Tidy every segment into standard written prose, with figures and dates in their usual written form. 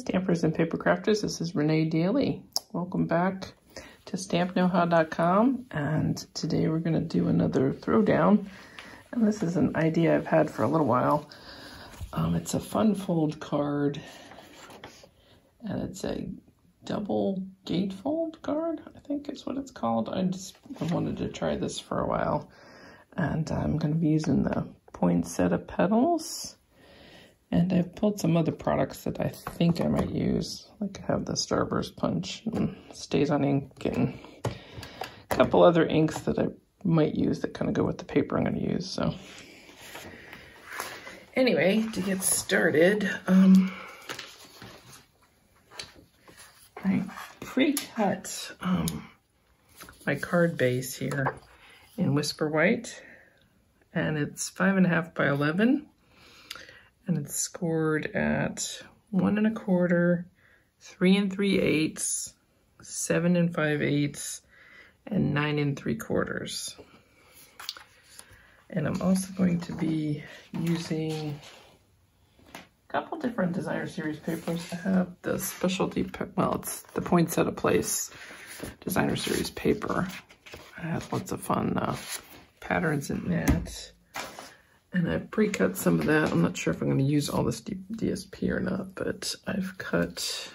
Stampers and Paper Crafters, this is Renee Daly. Welcome back to StampKnowHow.com, and today we're going to do another throwdown. And this is an idea I've had for a little while. It's a fun fold card, and it's a double gatefold card, I think is what it's called. I wanted to try this for a while, and I'm going to be using the Poinsettia Petals. And I've pulled some other products that I think I might use. Like I have the Starburst Punch and Stays on Ink and a couple other inks that I might use that kind of go with the paper I'm going to use. So anyway, to get started, I pre-cut my card base here in Whisper White, and it's 5.5 by 11. And it's scored at 1 1/4, 3 3/8, 7 5/8, and 9 3/4. And I'm also going to be using a couple different designer series papers. I have the specialty, well, it's the Poinsettia Place designer series paper. It has lots of fun patterns in that. And I've pre-cut some of that. I'm not sure if I'm going to use all this DSP or not, but I've cut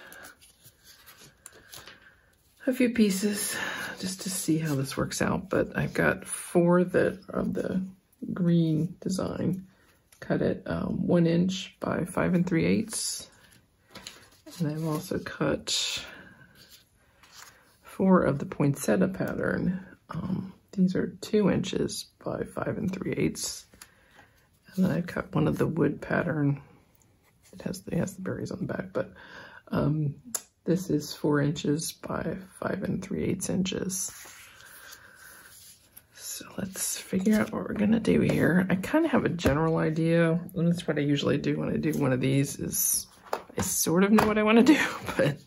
a few pieces just to see how this works out. But I've got 4 that are the green design, cut at 1 inch by 5 3/8. And I've also cut 4 of the poinsettia pattern. These are 2 inches by 5 3/8. And then I cut one of the wood pattern. It has the berries on the back, but this is 4 inches by 5 3/8 inches. So let's figure out what we're gonna do here. I kind of have a general idea, and that's what I usually do when I do one of these. Is I sort of know what I want to do, but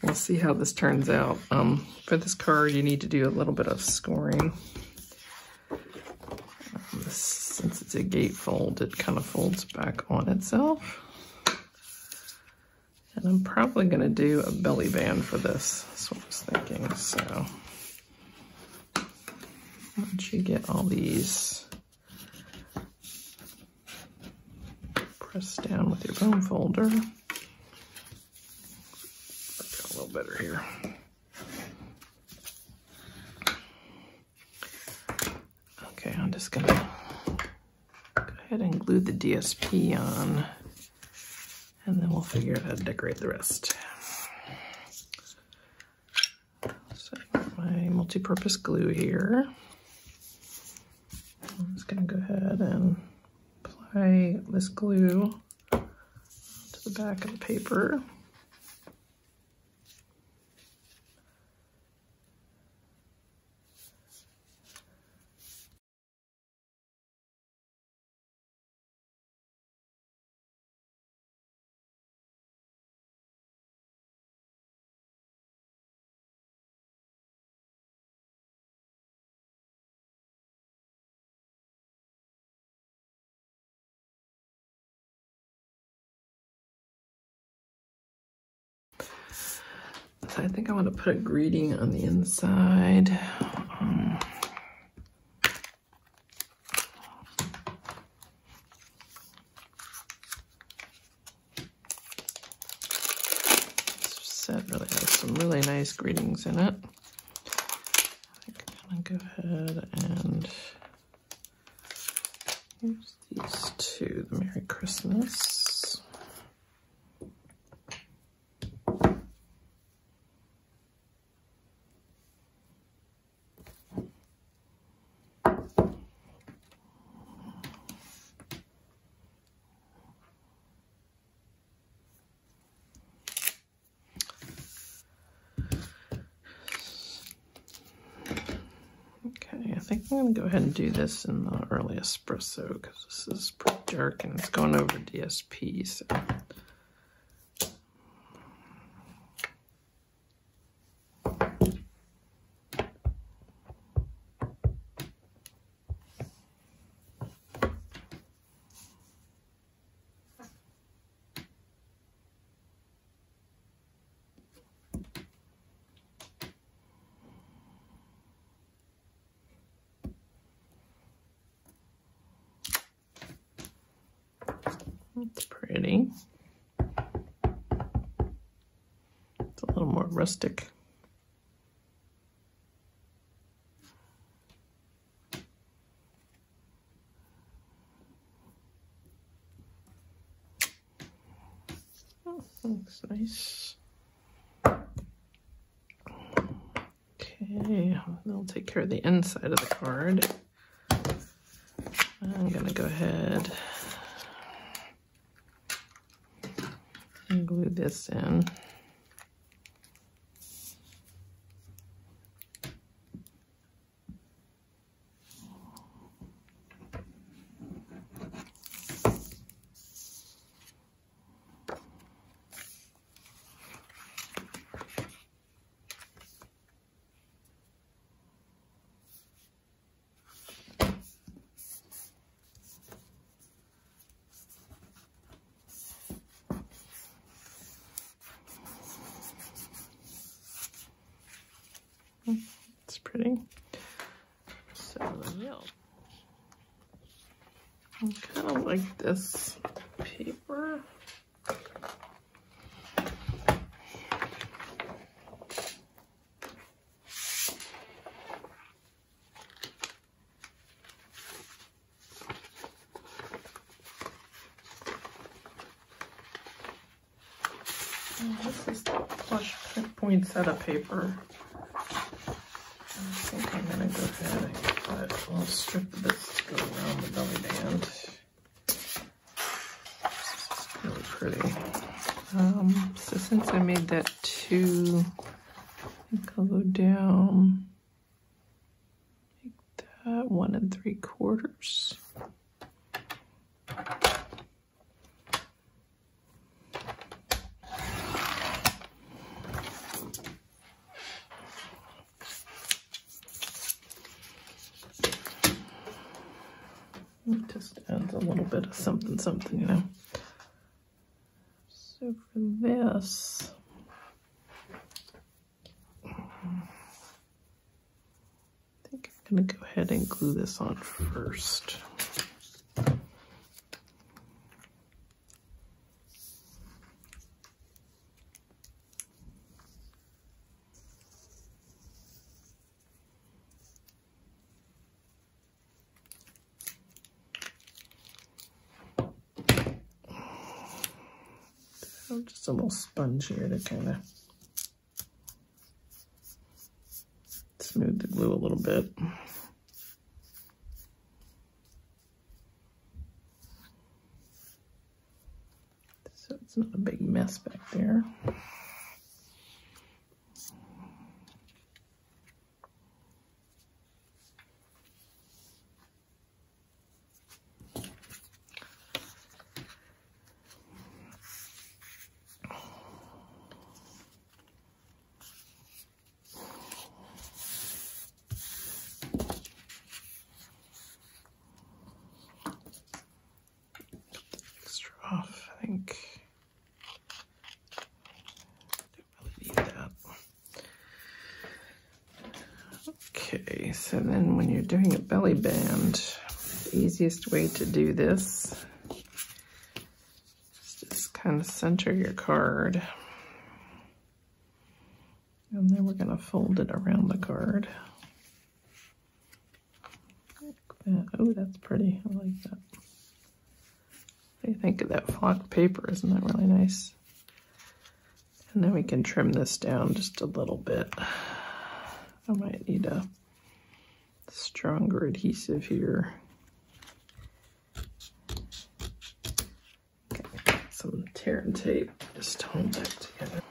we'll see how this turns out. For this card, you need to do a little bit of scoring. Since it's a gatefold, it kind of folds back on itself. And I'm probably going to do a belly band for this. That's what I was thinking. So once you get all these pressed down with your bone folder, work out a little better here. Okay, I'm just going to and glue the DSP on, and then we'll figure out how to decorate the rest. So I got my multi-purpose glue here. I'm just going to go ahead and apply this glue to the back of the paper. So I think I want to put a greeting on the inside. This set really has some really nice greetings in it. I think I'm going to go ahead and use these 2, the Merry Christmas. I think I'm going to go ahead and do this in the early espresso because this is pretty dark and it's going over DSP. So It's pretty. It's a little more rustic. Oh, looks nice. Okay, I'll take care of the inside of the card. I'm gonna go ahead and glue this in. It's pretty. So yeah, I kind of like this paper. This is the plush poinsettia paper. I think I'm going to go ahead and cut a little strip of this to go around the belly band. This is really pretty. So since I made that 2, I think I'll go down, make that 1 3/4. It just adds a little bit of something, something, you know. So for this, I think I'm going to go ahead and glue this on first. Just a little sponge here to kind of smooth the glue a little bit. So it's not a big mess back there. Off, I think. Don't really need that. Okay, so then when you're doing a belly band, the easiest way to do this is just kind of center your card. And then we're going to fold it around the card. Like that. Oh, that's pretty. I like that. What do you think of that flocked paper? Isn't that really nice? And then we can trim this down just a little bit. I might need a stronger adhesive here. Okay, some tear and tape just to hold that together.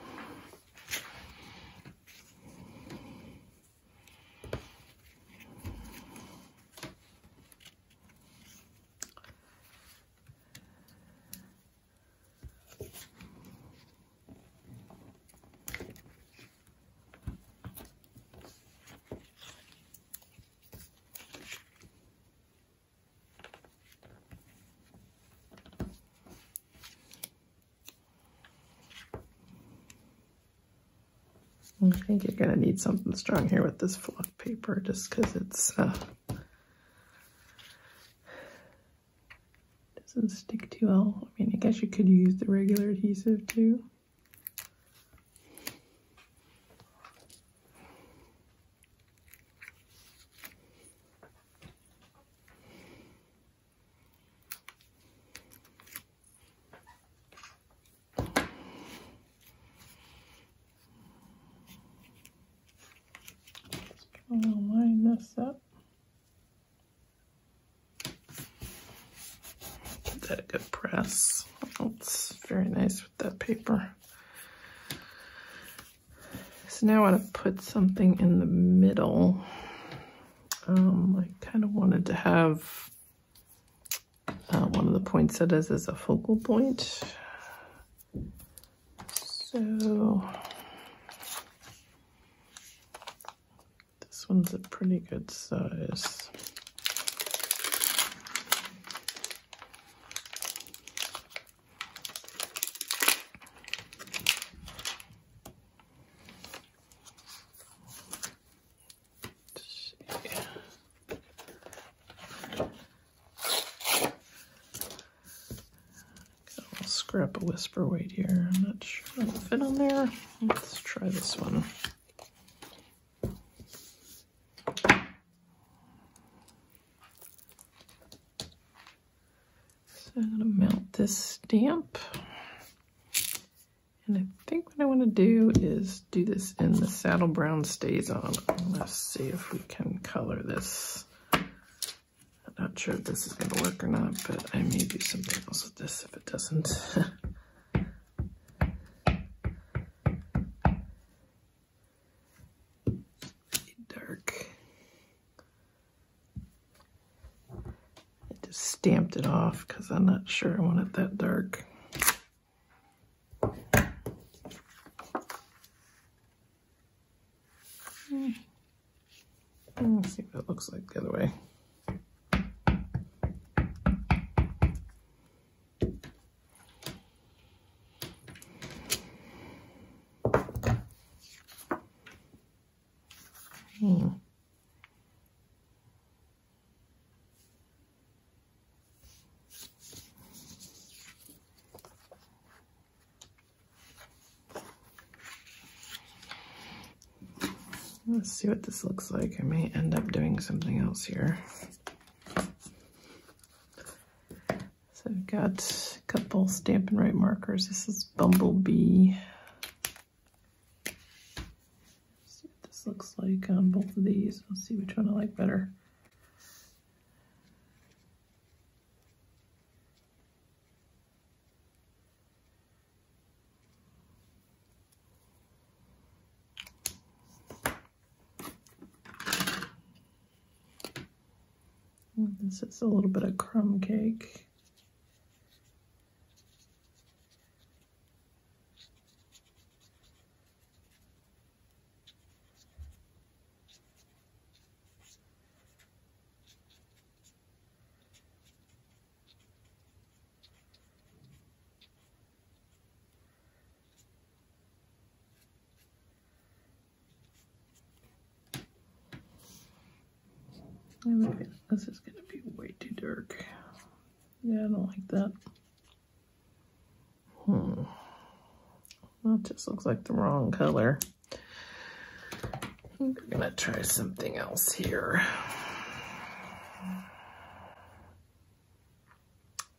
I think you're going to need something strong here with this fluff paper just because it's doesn't Doesn't stick too well. I mean, I guess you could use the regular adhesive too. I'll line this up. Give that a good press. Oh, it's very nice with that paper. So now I want to put something in the middle. I kind of wanted to have one of the poinsettias as a focal point. So this one's a pretty good size. Scrap a whisper weight here. I'm not sure it'll fit on there. Let's try this one. So I'm going to mount this stamp. And I think what I want to do is do this in the Saddle Brown Stays On. Let's see if we can color this. I'm not sure if this is going to work or not, but I may do something else with this if it doesn't. Dark. I just stamped it off because I'm not sure I want it that dark. Let's see what it looks like the other way. Let's see what this looks like. I may end up doing something else here. So I've got a couple Stampin' Right markers. This is Bumblebee. Let's see what this looks like on both of these. We'll see which one I like better. This is a little bit of crumb cake. This is going to be way too dark. Yeah, I don't like that. Well, it just looks like the wrong color. We're going to try something else here. I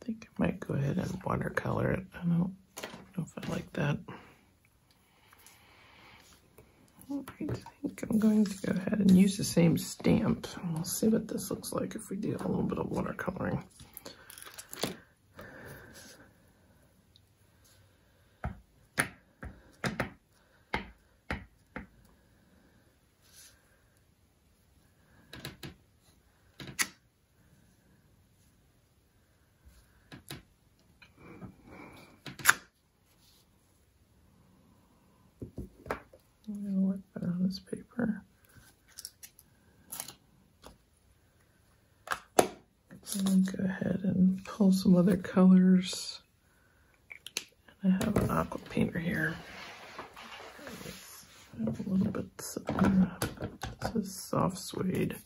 think I might go ahead and watercolor it. I don't know if I like that. I think I'm going to go ahead and use the same stamp. We'll see what this looks like if we do a little bit of watercoloring. I'm going to work better on this paper. And go ahead and pull some other colors. And I have an aqua painter here. I have a little bit of this is soft suede.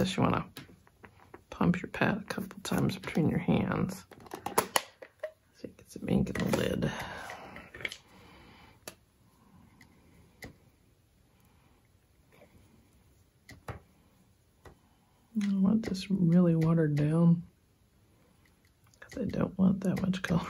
this, you want to pump your pad a couple times between your hands so you get some ink in the lid. I want this really watered down because I don't want that much color.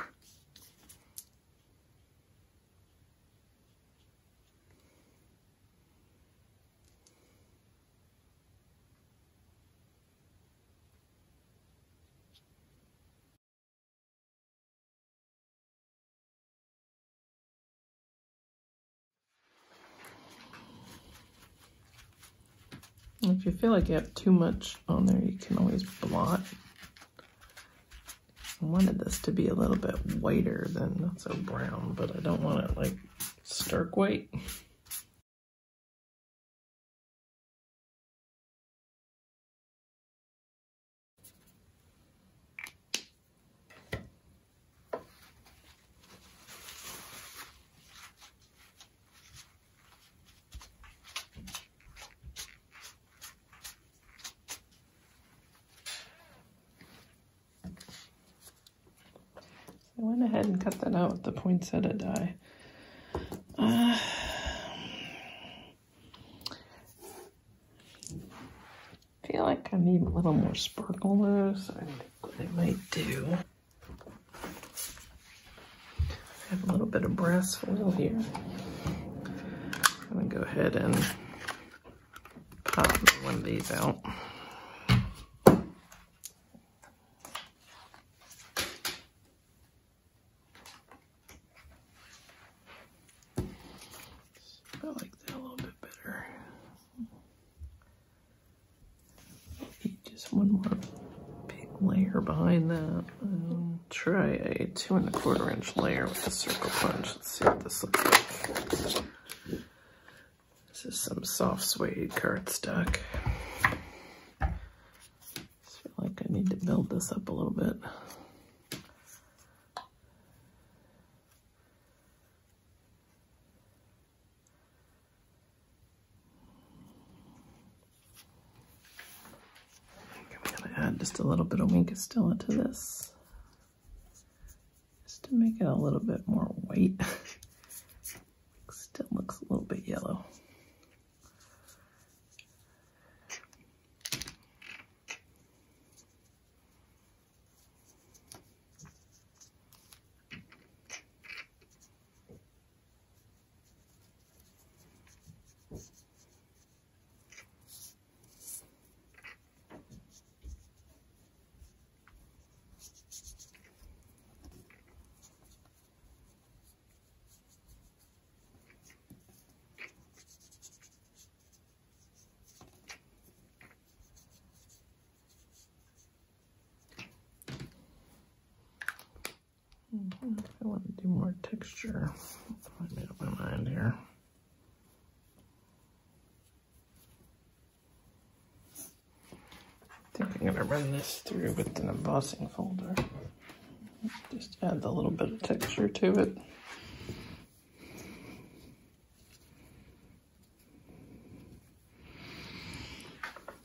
If you feel like you have too much on there, you can always blot. I wanted this to be a little bit whiter than not so brown, but I don't want it like stark white. I went ahead and cut that out with the poinsettia die. I feel like I need a little more sparkle though, so I think what I might do, I have a little bit of brass foil here. I'm gonna go ahead and pop one of these out. I like that a little bit better. Just one more big layer behind that. Try a 2 1/4 inch layer with a circle punch. Let's see what this looks like. This is some soft suede cardstock. I feel like I need to build this up a little bit. Add just a little bit of Stella to this, just to make it a little bit more white. Still looks a little bit yellow. I want to do more texture. I made up my mind here. I think I'm going to run this through with an embossing folder. Just add a little bit of texture to it.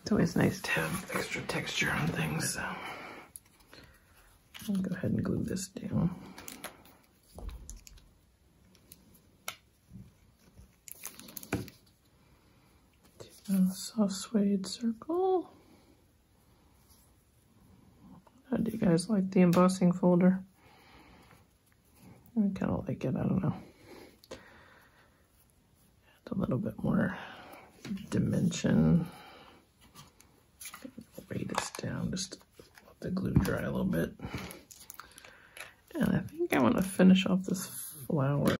It's always nice to have extra texture on things, so I'll go ahead and glue this down. A soft suede circle. How do you guys like the embossing folder? I kind of like it, I don't know. Add a little bit more dimension. Weigh this down just to let the glue dry a little bit. And I think I want to finish off this flower.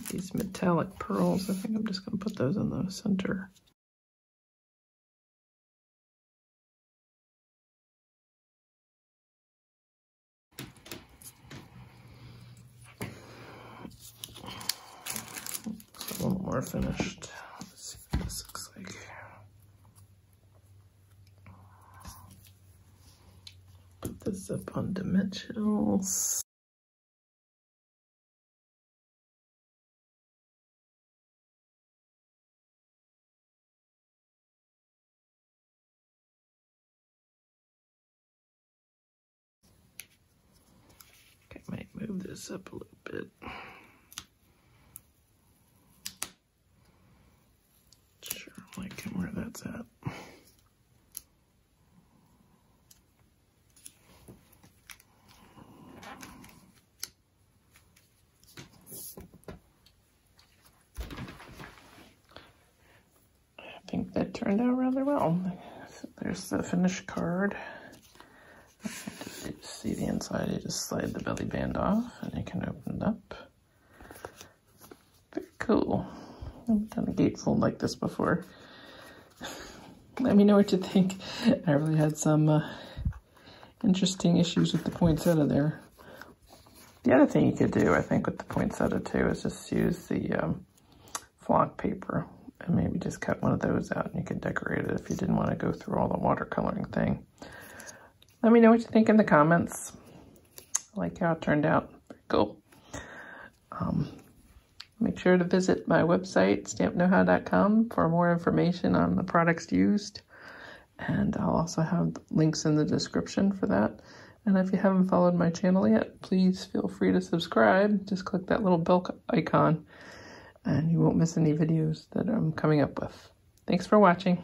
These metallic pearls, I think I'm just going to put those in the center. A little more finished. Let's see what this looks like. Put this up on dimensionals. move this up a little bit. Sure, I'm liking where that's at. I think that turned out rather well. So there's the finished card. To see the inside, you just slide the belly band off and you can open it up. Very cool. I've done a gatefold like this before. Let me know what you think. I really had some interesting issues with the poinsettia there. The other thing you could do, I think, with the poinsettia too, is just use the flock paper and maybe just cut one of those out and you could decorate it if you didn't want to go through all the watercoloring thing. Let me know what you think in the comments. I like how it turned out. Very cool. Make sure to visit my website, StampKnowHow.com, for more information on the products used. And I'll also have links in the description for that. And if you haven't followed my channel yet, please feel free to subscribe. Just click that little bell icon and you won't miss any videos that I'm coming up with. Thanks for watching.